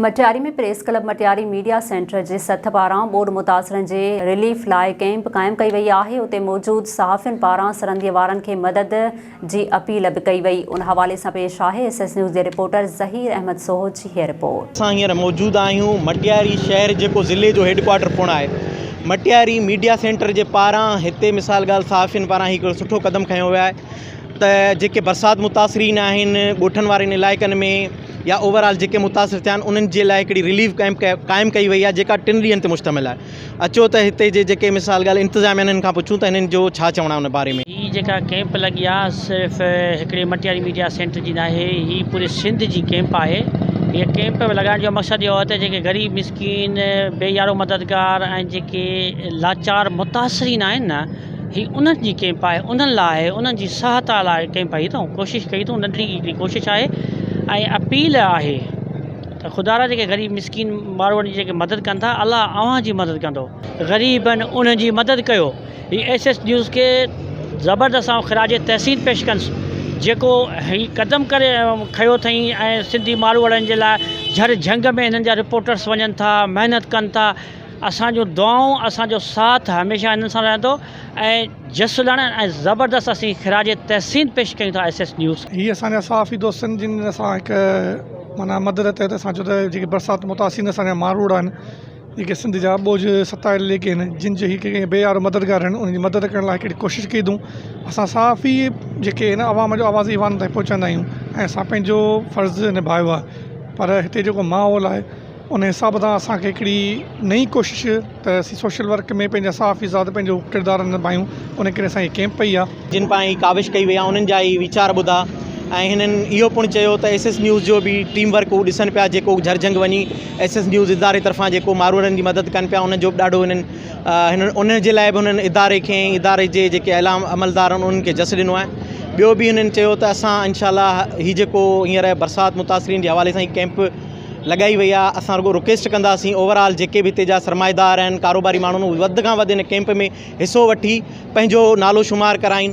मटियारी में press club Matiari media centre जे सथ पारां बोर्ड मुतासिरनि जे रिलीफ लाइ कैंप क़ाइमु कई वई आहे। उते मौजूद सहाफ़ियुनि पारां सरहदीअ वारनि खे मदद जी अपील बि कई वई। उन हवाले सां पेश आहे SS न्यूज़ जे रिपोर्टर ज़हीर अहमद सोह जी हीअ रिपोर्ट। असां हींअर मौजूदु आहियूं मटियारी शहर जेको ज़िले जो हेडक्वार्टर पिणु आहे। मटियारी मीडिया सेंटर जे पारां हिते मिसाल ॻाल्हि सहाफ़ियुनि पारां हिकिड़ो सुठो क़दम खयो वियो आहे त जेके बरसाति मुतासिरीन आहिनि ॻोठनि वारनि इलाइक़नि में या ओवरऑल जेके मुतासिर थिया आहिनि उन्हनि जे लाइ हिकिड़ी रिलीफ कैंप क़ाइमु कई वई आहे जेका 3 ॾींहंनि ते मुश्तमिल आहे। अचो त हिते जे जेके मिसाल ॻाल्हि इंतिज़ामिया हिननि खां पुछूं त हिननि जो छा चवणु आहे उन बारे में। ही जेका कैंप लॻी आहे सिर्फ़ु हिकिड़े मटियारी मीडिया सेंटर जी न आहे, ही पूरे सिंध जी कैंप आहे। हीअ कैंप लॻाइण जो मक़सदु इहो आहे त जेके ग़रीब मिसकीन बेयारो मददगार ऐं जेके लाचार मुतासिरीन आहिनि न, ही उन्हनि जी कैंप आहे, उन्हनि लाइ उन्हनि जी सहायता लाइ कैंप आई अथऊं। कोशिशि कई अथऊं, नंढड़ी हिकिड़ी कोशिशि आहे ऐं अपील आहे त ख़ुदा जेके ग़रीब मिसकीन माण्हुनि जी जेके मदद कनि था, अलाह अव्हां जी मदद कंदो। ग़रीबनि उन्हनि जी मदद कयो। ही SS न्यूज़ खे ज़बरदस्त ऐं ख़िराज तहसीन पेश कनि जेको ही क़दम करे खयो अथई ऐं सिंधी माण्हुनि जे लाइ झर झंग में हिननि जा रिपोर्टर्स वञनि था, महिनत कनि था। असांजो दुआऊं असांजो साथ हमेशह हिननि सां रहंदो ऐं जसुलण ऐं ज़बरदस्त असीं ख़िराज तहसीन पेश कयूं था SS न्यूज़। ही असांजा सहाफ़ी दोस्तनि जिन असां हिकु माना मदद तहत असां चयो त जेके बरसाति मुतासिर असांजा मारूड़ आहिनि, जेके सिंध जा बोझ सतायल इलाइक़े आहिनि, जिन जे हिकु बेयारो मददगार आहिनि, उन्हनि जी मदद करण लाइ हिकिड़ी कोशिशि कई अथऊं। असां सहाफ़ी जेके आहिनि आवाम जो आवाज़ ईवान ताईं पहुचाईंदा आहियूं ऐं असां पंहिंजो फ़र्ज़ु निभायो आहे। पर हिते जेको माहौल आहे उन हिसाब सां असांखे हिकिड़ी नई कोशिशि त असीं सोशल वर्क में पंहिंजा सहाफ़ी ज़ात पंहिंजो किरदारु निभायूं, उन करे असांजी कैंप पई आहे। जिन पाण ई काविश कई वई आहे उन्हनि जा ई वीचार ॿुधा ऐं हिननि इहो पिणु चयो त SS न्यूज़ जो बि टीम वर्क हू ॾिसनि पिया जेको झरझंग वञी SS न्यूज़ इदारे तरफ़ां जेको मारूड़नि जी मदद कनि पिया, उनजो बि ॾाढो हिननि उन जे लाइ बि हुननि इदारे खे इदारे जे जेके अलाम अमलदार आहिनि उन्हनि खे जस ॾिनो आहे। ॿियो बि हिननि चयो त असां इंशाअल्लाह हीउ जेको हींअर बरसाति मुतासिरीन जे हवाले सां ही कैंप लॻाई वई आहे, असां रुॻो रिक्वेस्ट कंदासीं ओवरऑल जेके बि हिते जा सरमाएदार आहिनि, कारोबारी माण्हू वधि खां वधि हिन कैंप में हिसो वठी पंहिंजो नालो शुमार कराइनि।